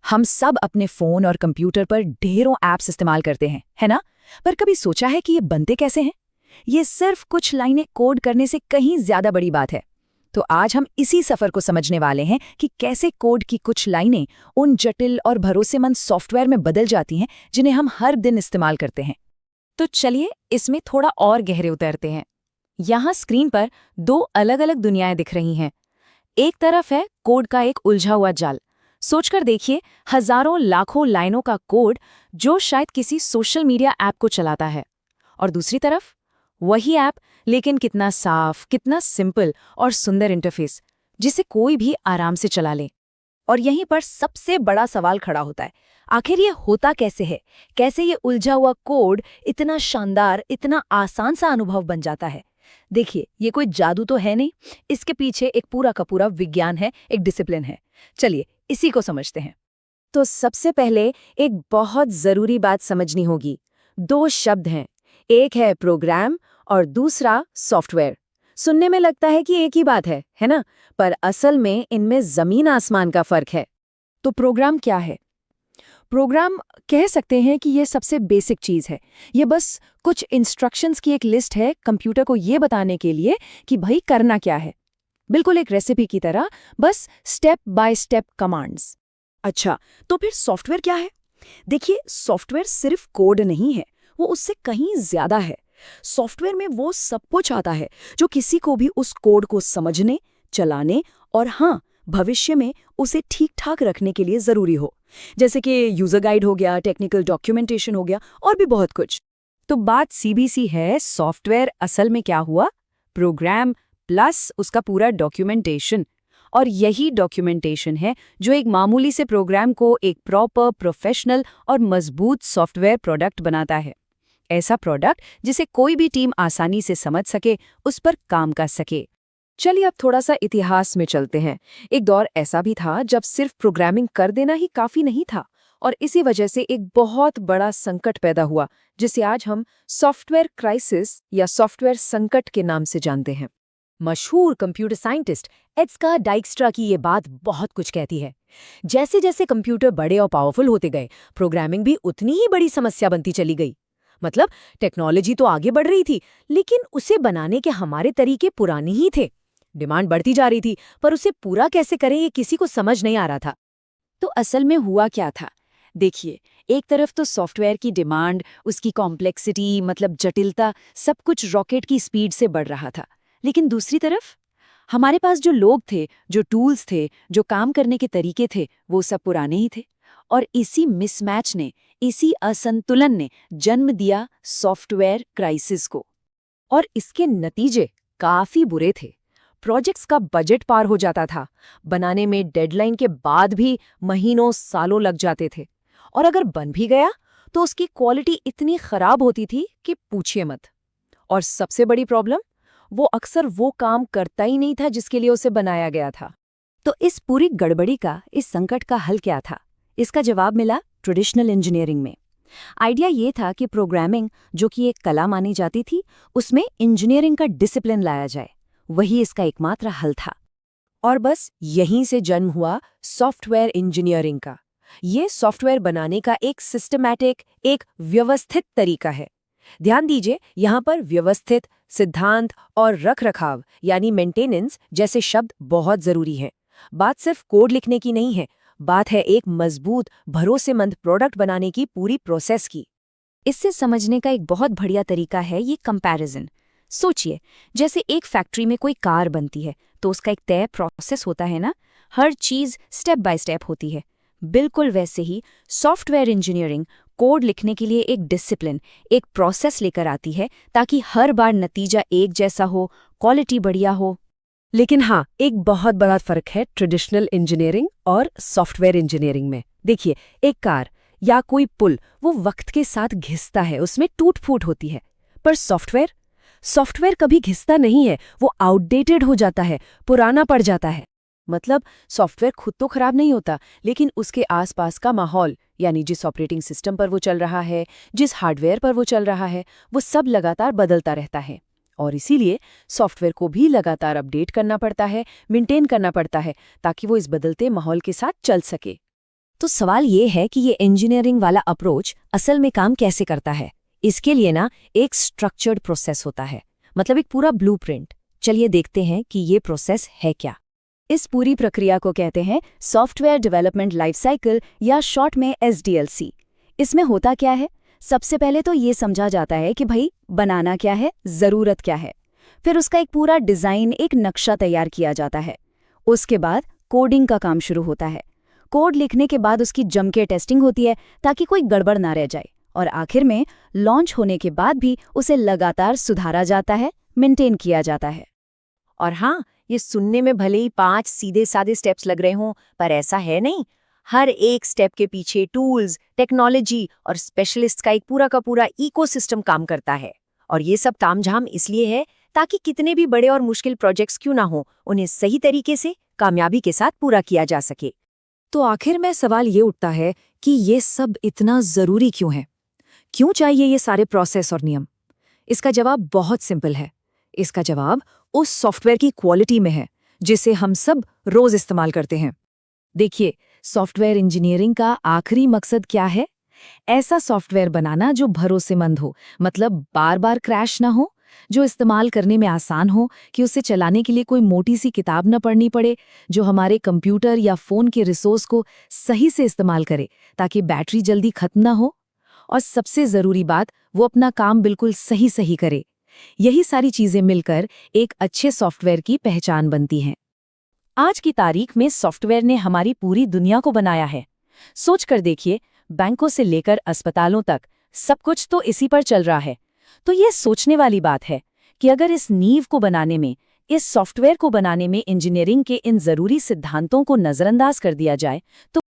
हम सब अपने फोन और कंप्यूटर पर ढेरों ऐप्स इस्तेमाल करते हैं, है ना? पर कभी सोचा है कि ये बनते कैसे हैं? ये सिर्फ कुछ लाइनें कोड करने से कहीं ज्यादा बड़ी बात है। तो आज हम इसी सफर को समझने वाले हैं कि कैसे कोड की कुछ लाइनें उन जटिल और भरोसेमंद सॉफ्टवेयर में बदल जाती हैं जिन्हें हम हर दिन इस्तेमाल करते हैं। तो चलिए इसमें थोड़ा और गहरे उतरते हैं। यहाँ स्क्रीन पर दो अलग अलग दुनियाएं दिख रही हैं। एक तरफ है कोड का एक उलझा हुआ जाल। सोचकर देखिए, हजारों लाखों लाइनों का कोड जो शायद किसी सोशल मीडिया ऐप को चलाता है। और दूसरी तरफ वही ऐप, लेकिन कितना साफ, कितना सिंपल और सुंदर इंटरफेस, जिसे कोई भी आराम से चला ले। और यहीं पर सबसे बड़ा सवाल खड़ा होता है, आखिर ये होता कैसे है? कैसे ये उलझा हुआ कोड इतना शानदार, इतना आसान सा अनुभव बन जाता है? देखिए, ये कोई जादू तो है नहीं, इसके पीछे एक पूरा का पूरा विज्ञान है, एक डिसिप्लिन है। चलिए इसी को समझते हैं। तो सबसे पहले एक बहुत जरूरी बात समझनी होगी। दो शब्द हैं, एक है प्रोग्राम और दूसरा सॉफ्टवेयर। सुनने में लगता है कि एक ही बात है ना? पर असल में इनमें जमीन आसमान का फर्क है। तो प्रोग्राम क्या है? प्रोग्राम कह सकते हैं कि ये सबसे बेसिक चीज़ है। ये बस कुछ इंस्ट्रक्शंस की एक लिस्ट है कंप्यूटर को ये बताने के लिए कि भाई करना क्या है। बिल्कुल एक रेसिपी की तरह, बस स्टेप बाय स्टेप कमांड्स। अच्छा, तो फिर सॉफ्टवेयर क्या है? देखिए, सॉफ्टवेयर सिर्फ कोड नहीं है, वो उससे कहीं ज्यादा है। सॉफ्टवेयर में वो सब कुछ आता है जो किसी को भी उस कोड को समझने, चलाने और हाँ, भविष्य में उसे ठीक ठाक रखने के लिए जरूरी हो। जैसे कि यूजर गाइड हो गया, टेक्निकल डॉक्यूमेंटेशन हो गया और भी बहुत कुछ। तो बात सीबीसी है, सॉफ्टवेयर असल में क्या हुआ? प्रोग्राम प्लस उसका पूरा डॉक्यूमेंटेशन। और यही डॉक्यूमेंटेशन है जो एक मामूली से प्रोग्राम को एक प्रॉपर, प्रोफेशनल और मजबूत सॉफ्टवेयर प्रोडक्ट बनाता है। ऐसा प्रोडक्ट जिसे कोई भी टीम आसानी से समझ सके, उस पर काम कर सके। चलिए अब थोड़ा सा इतिहास में चलते हैं। एक दौर ऐसा भी था जब सिर्फ प्रोग्रामिंग कर देना ही काफी नहीं था, और इसी वजह से एक बहुत बड़ा संकट पैदा हुआ, जिसे आज हम सॉफ्टवेयर क्राइसिस या सॉफ्टवेयर संकट के नाम से जानते हैं। मशहूर कंप्यूटर साइंटिस्ट एड्सका डाइक्स्ट्रा की ये बात बहुत कुछ कहती है। जैसे जैसे कंप्यूटर बड़े और पावरफुल होते गए, प्रोग्रामिंग भी उतनी ही बड़ी समस्या बनती चली गई। मतलब टेक्नोलॉजी तो आगे बढ़ रही थी, लेकिन उसे बनाने के हमारे तरीके पुराने ही थे। डिमांड बढ़ती जा रही थी, पर उसे पूरा कैसे करें ये किसी को समझ नहीं आ रहा था। तो असल में हुआ क्या था? देखिए, एक तरफ तो सॉफ्टवेयर की डिमांड, उसकी कॉम्प्लेक्सिटी मतलब जटिलता, सब कुछ रॉकेट की स्पीड से बढ़ रहा था। लेकिन दूसरी तरफ हमारे पास जो लोग थे, जो टूल्स थे, जो काम करने के तरीके थे, वो सब पुराने ही थे। और इसी मिसमैच ने, इसी असंतुलन ने जन्म दिया सॉफ्टवेयर क्राइसिस को। और इसके नतीजे काफी बुरे थे। प्रोजेक्ट्स का बजट पार हो जाता था, बनाने में डेडलाइन के बाद भी महीनों सालों लग जाते थे, और अगर बन भी गया तो उसकी क्वालिटी इतनी खराब होती थी कि पूछिए मत। और सबसे बड़ी प्रॉब्लम, वो अक्सर वो काम करता ही नहीं था जिसके लिए उसे बनाया गया था। तो इस पूरी गड़बड़ी का, इस संकट का हल क्या था? इसका जवाब मिला ट्रेडिशनल इंजीनियरिंग में। आइडिया ये था कि प्रोग्रामिंग, जो कि एक कला मानी जाती थी, उसमें इंजीनियरिंग का डिसिप्लिन लाया जाए। वही इसका एकमात्र हल था। और बस यहीं से जन्म हुआ सॉफ्टवेयर इंजीनियरिंग का। ये सॉफ्टवेयर बनाने का एक सिस्टमैटिक, एक व्यवस्थित तरीका है। ध्यान दीजिए, यहाँ पर व्यवस्थित, सिद्धांत और रखरखाव यानी मेंटेनेंस जैसे शब्द बहुत जरूरी हैं। बात सिर्फ कोड लिखने की नहीं है, बात है एक मजबूत, भरोसेमंद प्रोडक्ट बनाने की पूरी प्रोसेस की। इससे समझने का एक बहुत बढ़िया तरीका है ये कंपैरिजन। सोचिए, जैसे एक फैक्ट्री में कोई कार बनती है तो उसका एक तय प्रोसेस होता है ना, हर चीज स्टेप बाय स्टेप होती है। बिल्कुल वैसे ही सॉफ्टवेयर इंजीनियरिंग कोड लिखने के लिए एक डिसिप्लिन, एक प्रोसेस लेकर आती है, ताकि हर बार नतीजा एक जैसा हो, क्वालिटी बढ़िया हो। लेकिन हाँ, एक बहुत बड़ा फर्क है ट्रेडिशनल इंजीनियरिंग और सॉफ्टवेयर इंजीनियरिंग में। देखिए, एक कार या कोई पुल वो वक्त के साथ घिसता है, उसमें टूट फूट होती है। पर सॉफ्टवेयर कभी घिसता नहीं है, वो आउटडेटेड हो जाता है, पुराना पड़ जाता है। मतलब सॉफ्टवेयर खुद तो खराब नहीं होता, लेकिन उसके आसपास का माहौल, यानी जिस ऑपरेटिंग सिस्टम पर वो चल रहा है, जिस हार्डवेयर पर वो चल रहा है, वो सब लगातार बदलता रहता है। और इसीलिए सॉफ्टवेयर को भी लगातार अपडेट करना पड़ता है, मेंटेन करना पड़ता है, ताकि वो इस बदलते माहौल के साथ चल सके। तो सवाल ये है कि ये इंजीनियरिंग वाला अप्रोच असल में काम कैसे करता है। इसके लिए ना एक स्ट्रक्चर्ड प्रोसेस होता है, मतलब एक पूरा ब्लूप्रिंट। चलिए देखते हैं कि ये प्रोसेस है क्या। इस पूरी प्रक्रिया को कहते हैं सॉफ्टवेयर डेवलपमेंट लाइफ साइकिल, या शॉर्ट में SDLC। इसमें होता क्या है? सबसे पहले तो ये समझा जाता है कि भाई बनाना क्या है, ज़रूरत क्या है। फिर उसका एक पूरा डिज़ाइन, एक नक्शा तैयार किया जाता है। उसके बाद कोडिंग का काम शुरू होता है। कोड लिखने के बाद उसकी जम के टेस्टिंग होती है ताकि कोई गड़बड़ ना रह जाए, और आखिर में लॉन्च होने के बाद भी उसे लगातार सुधारा जाता है, मेंटेन किया जाता है। और हाँ, ये सुनने में भले ही 5 सीधे साधे स्टेप्स लग रहे हों, पर ऐसा है नहीं। हर एक स्टेप के पीछे टूल्स, टेक्नोलॉजी और स्पेशलिस्ट का एक पूरा का पूरा इकोसिस्टम काम करता है। और ये सब तामझाम इसलिए है ताकि कितने भी बड़े और मुश्किल प्रोजेक्ट्स क्यों ना हो, उन्हें सही तरीके से कामयाबी के साथ पूरा किया जा सके। तो आखिर में सवाल ये उठता है कि ये सब इतना ज़रूरी क्यों है? क्यों चाहिए ये सारे प्रोसेस और नियम? इसका जवाब बहुत सिंपल है। इसका जवाब उस सॉफ्टवेयर की क्वालिटी में है जिसे हम सब रोज इस्तेमाल करते हैं। देखिए, सॉफ्टवेयर इंजीनियरिंग का आखिरी मकसद क्या है? ऐसा सॉफ्टवेयर बनाना जो भरोसेमंद हो, मतलब बार बार क्रैश ना हो, जो इस्तेमाल करने में आसान हो, कि उसे चलाने के लिए कोई मोटी सी किताब न पढ़नी पड़े, जो हमारे कंप्यूटर या फोन के रिसोर्स को सही से इस्तेमाल करे ताकि बैटरी जल्दी खत्म ना हो, और सबसे जरूरी बात, वो अपना काम बिल्कुल सही सही करे। यही सारी चीजें मिलकर एक अच्छे सॉफ्टवेयर की पहचान बनती हैं। आज की तारीख में सॉफ्टवेयर ने हमारी पूरी दुनिया को बनाया है। सोच कर देखिए, बैंकों से लेकर अस्पतालों तक सब कुछ तो इसी पर चल रहा है। तो ये सोचने वाली बात है कि अगर इस नींव को बनाने में, इस सॉफ्टवेयर को बनाने में इंजीनियरिंग के इन जरूरी सिद्धांतों को नजरअंदाज कर दिया जाए तो